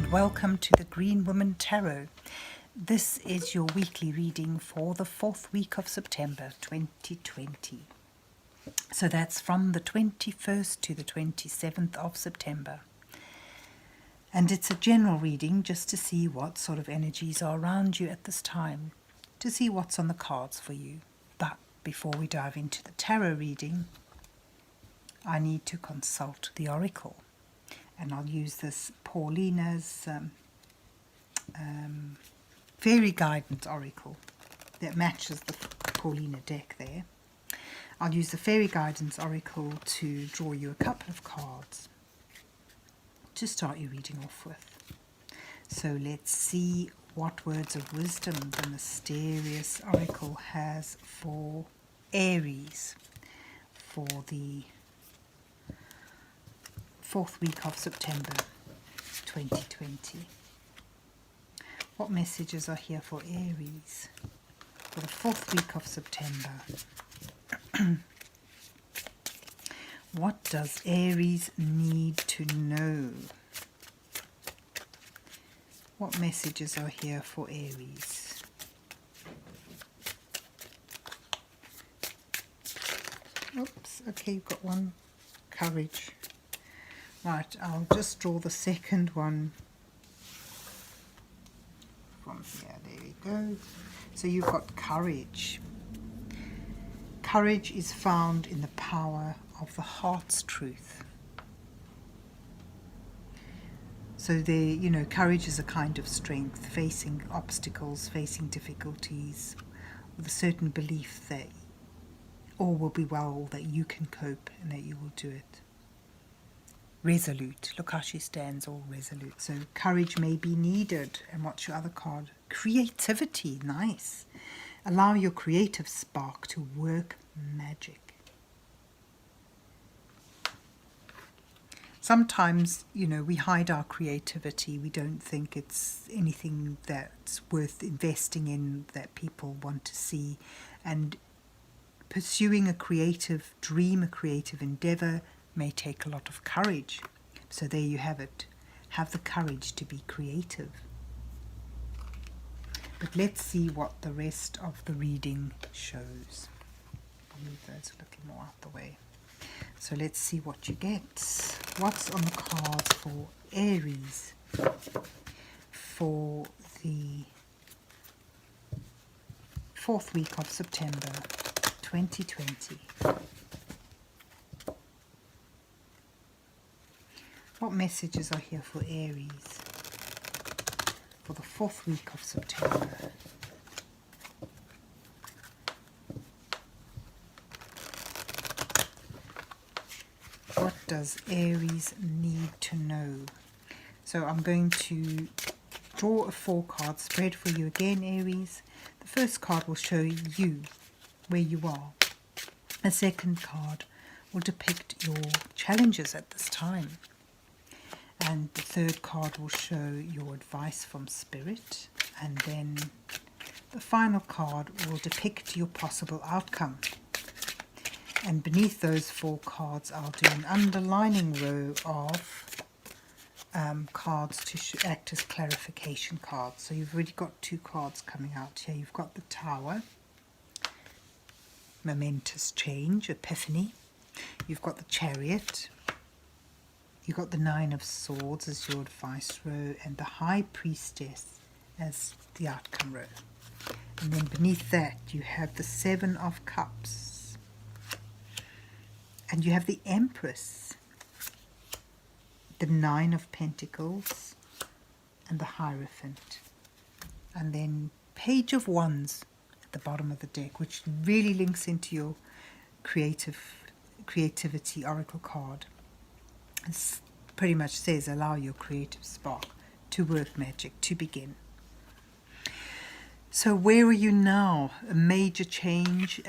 and welcome to the Green Woman Tarot. This is your weekly reading for the 4th week of September 2020. So that's from the 21st to the 27th of September. And it's a general reading just to see what sort of energies are around you at this time, to see what's on the cards for you. But before we dive into the tarot reading, I need to consult the oracle. And I'll use this Paulina's Faerie guidance oracle that matches the Paulina deck there. I'll use the Faerie guidance oracle to draw you a couple of cards to start your reading off with. So let's see what words of wisdom the mysterious oracle has for Aries for the 4th week of September 2020. What messages are here for Aries for the 4th week of September? What does Aries need to know? What messages are here for Aries? Oops, okay, you've got one. Courage. Right, I'll just draw the second one from here. There we go. So you've got courage. Courage is found in the power of the heart's truth. So there, courage is a kind of strength, facing obstacles, facing difficulties, with a certain belief that all will be well, that you can cope and that you will do it. Resolute. Look how she stands, all resolute. So courage may be needed. And what's your other card? Creativity. Nice. Allow your creative spark to work magic. Sometimes, we hide our creativity. We don't think it's anything that's worth investing in, that people want to see. And pursuing a creative dream, a creative endeavor, may take a lot of courage. So there you have it. Have the courage to be creative. But let's see what the rest of the reading shows. I'll move those a little more out the way. So let's see what you get. What's on the cards for Aries for the 4th week of September 2020? What messages are here for Aries for the 4th week of September? What does Aries need to know? So I'm going to draw a 4-card spread for you again, Aries. The first card will show you where you are. A second card will depict your challenges at this time. And the third card will show your advice from Spirit. And then the final card will depict your possible outcome. And beneath those 4 cards, I'll do an underlining row of cards to act as clarification cards. So you've already got 2 cards coming out here. You've got the Tower, momentous change, epiphany. You've got the Chariot. You've got the 9 of Swords as your advice row, and the High Priestess as the outcome row. And then beneath that you have the 7 of Cups. And you have the Empress, the 9 of Pentacles, and the Hierophant. And then Page of Wands at the bottom of the deck, which really links into your creativity oracle card. It pretty much says allow your creative spark to work magic, to begin. So where are you now? A major change.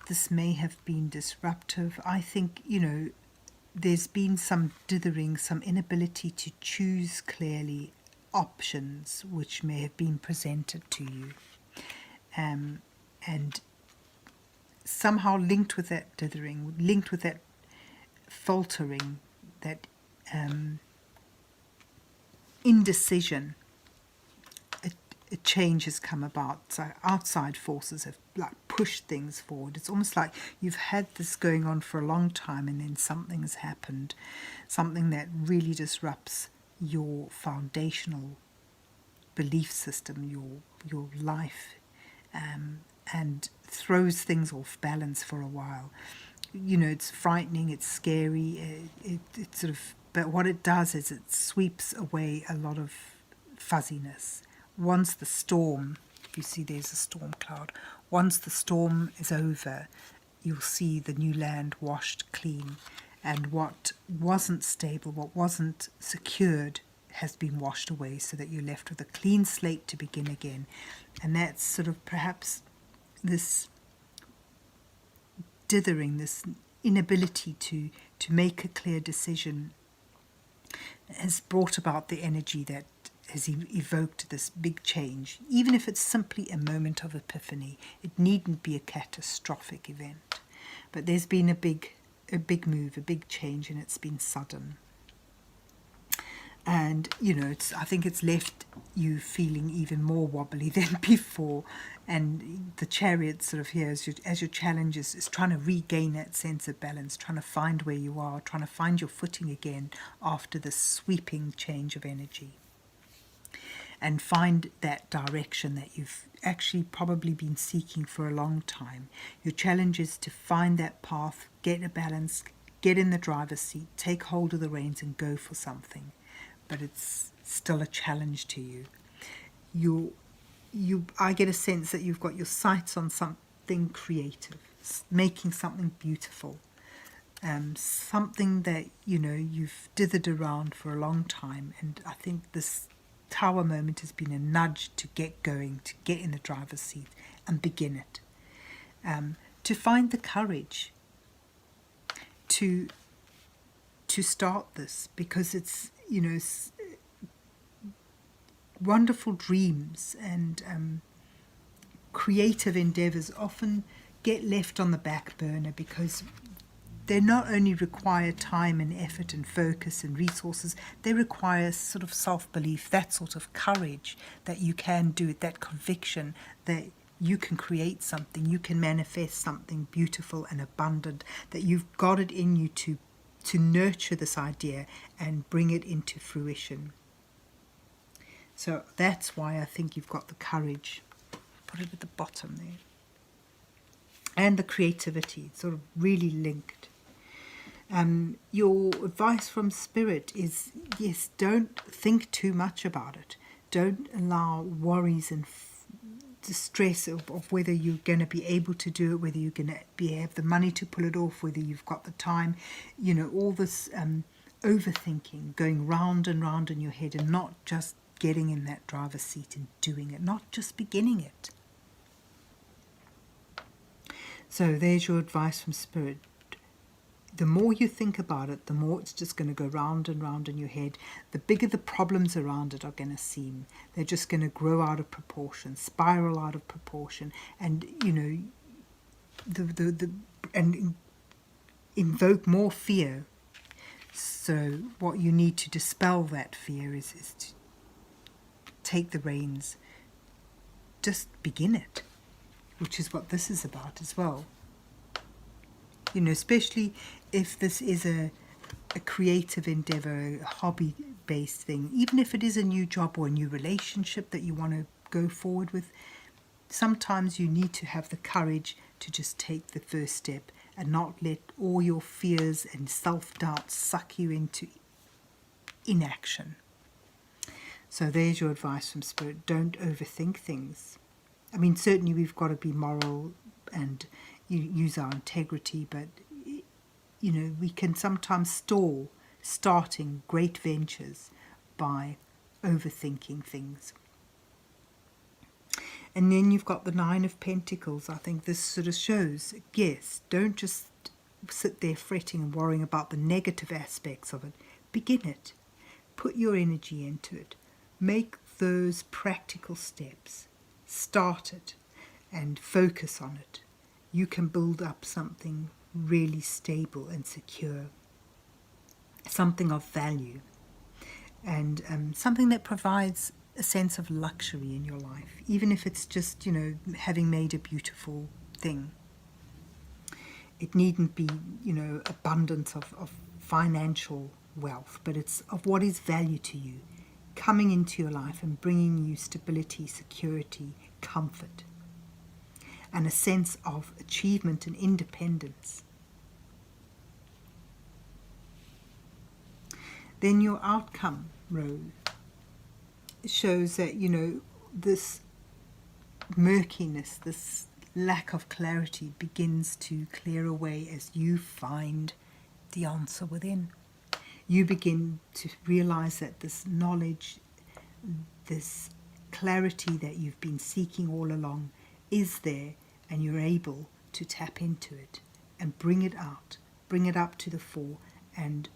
This may have been disruptive. I think, there's been some dithering, some inability to choose clearly options which may have been presented to you. And somehow linked with that dithering, linked with that faltering, that indecision, a change has come about. So outside forces have like pushed things forward. It's almost like you've had this going on for a long time, and then something has happened, something that really disrupts your foundational belief system, your life, and throws things off balance for a while. You know, it's frightening, it's scary, it sort of, but what it does is it sweeps away a lot of fuzziness. Once the storm, you see there's a storm cloud, once the storm is over, you'll see the new land washed clean, and what wasn't stable, what wasn't secured, has been washed away, so that you're left with a clean slate to begin again. And that's sort of perhaps this dithering, this inability to make a clear decision has brought about the energy that has evoked this big change. Even if it's simply a moment of epiphany, it needn't be a catastrophic event. But there's been a big move, a big change, and it's been sudden. And, you know, I think it's left you feeling even more wobbly than before. And the Chariot sort of here, as your challenge is trying to regain that sense of balance, trying to find where you are, trying to find your footing again after this sweeping change of energy. And find that direction that you've actually probably been seeking for a long time. Your challenge is to find that path, get a balance, get in the driver's seat, take hold of the reins and go for something. But it's still a challenge to you. I get a sense that you've got your sights on something creative, making something beautiful, something that, you know, you've dithered around for a long time. And I think this Tower moment has been a nudge to get going, to get in the driver's seat and begin it. To find the courage to start this, because it's, you know, wonderful dreams and creative endeavours often get left on the back burner because they not only require time and effort and focus and resources, they require sort of self-belief, that sort of courage that you can do it, that conviction that you can create something, you can manifest something beautiful and abundant, that you've got it in you to nurture this idea and bring it into fruition. So that's why I think you've got the courage. Put it at the bottom there. And the creativity, sort of really linked. Your advice from Spirit is, yes, don't think too much about it. Don't allow worries and distress of whether you're going to be able to do it, whether you're going to have the money to pull it off, whether you've got the time. You know, all this overthinking, going round and round in your head, and not just getting in that driver's seat and doing it, not just beginning it. So there's your advice from Spirit. The more you think about it, the more it's just going to go round and round in your head. The bigger the problems around it are going to seem. They're just going to grow out of proportion, spiral out of proportion, and, you know, and invoke more fear. So what you need to dispel that fear is to take the reins. Just begin it, which is what this is about as well. You know, especially if this is a creative endeavour, a hobby-based thing, even if it is a new job or a new relationship that you want to go forward with, sometimes you need to have the courage to just take the first step and not let all your fears and self-doubt suck you into inaction. So there's your advice from Spirit. Don't overthink things. I mean, certainly we've got to be moral and use our integrity, but, you know, we can sometimes stall starting great ventures by overthinking things. And then you've got the Nine of Pentacles. I think this sort of shows, yes, don't just sit there fretting and worrying about the negative aspects of it. Begin it. Put your energy into it. Make those practical steps. Start it and focus on it. You can build up something really stable and secure, something of value. and something that provides a sense of luxury in your life, even if it's just, you know, having made a beautiful thing. It needn't be, you know, abundance of financial wealth, but it's of what is value to you, coming into your life and bringing you stability, security, comfort, and a sense of achievement and independence. Then your outcome row shows that, you know, this murkiness, this lack of clarity begins to clear away as you find the answer within. You begin to realize that this knowledge, this clarity that you've been seeking all along is there, and you're able to tap into it and bring it out, bring it up to the fore, and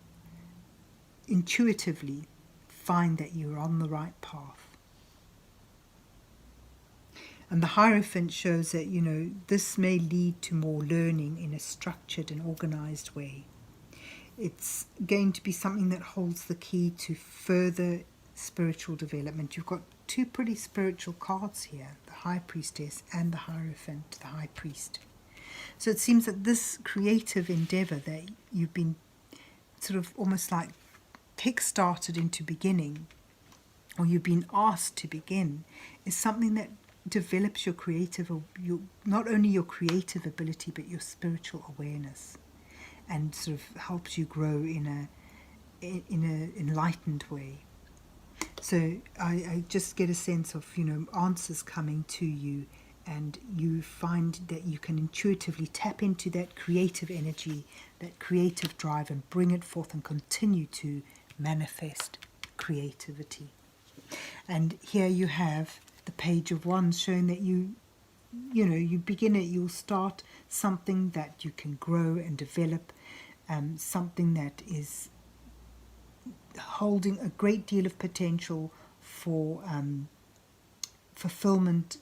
intuitively find that you're on the right path. And the Hierophant shows that, you know, this may lead to more learning in a structured and organized way. It's going to be something that holds the key to further spiritual development. You've got two pretty spiritual cards here, the High Priestess and the Hierophant, the High Priest. So it seems that this creative endeavor that you've been sort of almost like kick-started into beginning, or you've been asked to begin, is something that develops your creative, not only your creative ability, but your spiritual awareness, and sort of helps you grow in a enlightened way. So I just get a sense of, you know, answers coming to you, and you find that you can intuitively tap into that creative energy, that creative drive, and bring it forth and continue to manifest creativity. And here you have the Page of Wands showing that you begin it, you'll start something that you can grow and develop, something that is holding a great deal of potential for fulfillment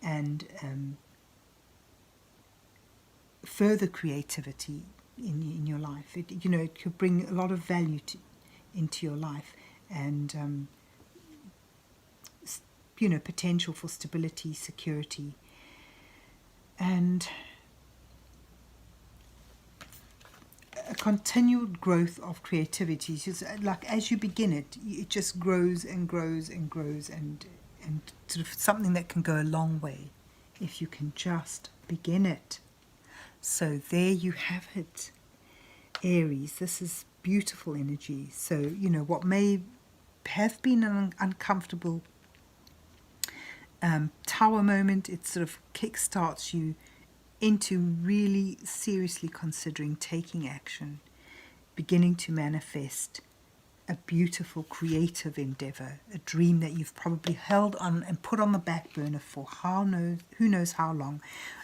and further creativity in your life. It could bring a lot of value into your life, and potential for stability, security, and a continued growth of creativity. It's just like as you begin it, it just grows and grows and grows, and sort of something that can go a long way if you can just begin it. So there you have it, Aries. This is beautiful energy. So, what may have been an uncomfortable tower moment, it sort of kickstarts you into really seriously considering taking action, beginning to manifest a beautiful creative endeavor, a dream that you've probably held on and put on the back burner for who knows how long,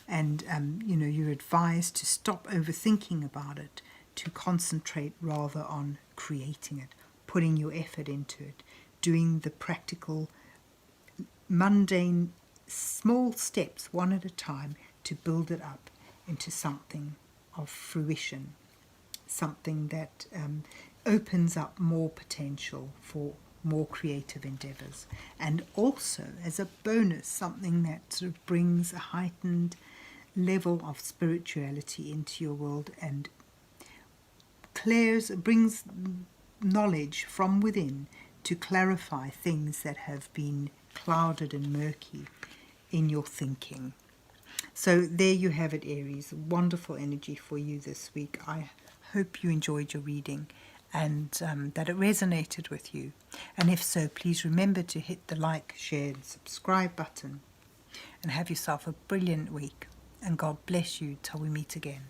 and you're advised to stop overthinking about it, to concentrate rather on creating it, putting your effort into it, doing the practical, mundane, small steps one at a time to build it up into something of fruition, something that opens up more potential for more creative endeavors, and also as a bonus, something that sort of brings a heightened level of spirituality into your world and brings knowledge from within to clarify things that have been clouded and murky in your thinking. So there you have it, Aries. Wonderful energy for you this week. I hope you enjoyed your reading and that it resonated with you. And if so, please remember to hit the like, share and subscribe button. And have yourself a brilliant week. And God bless you till we meet again.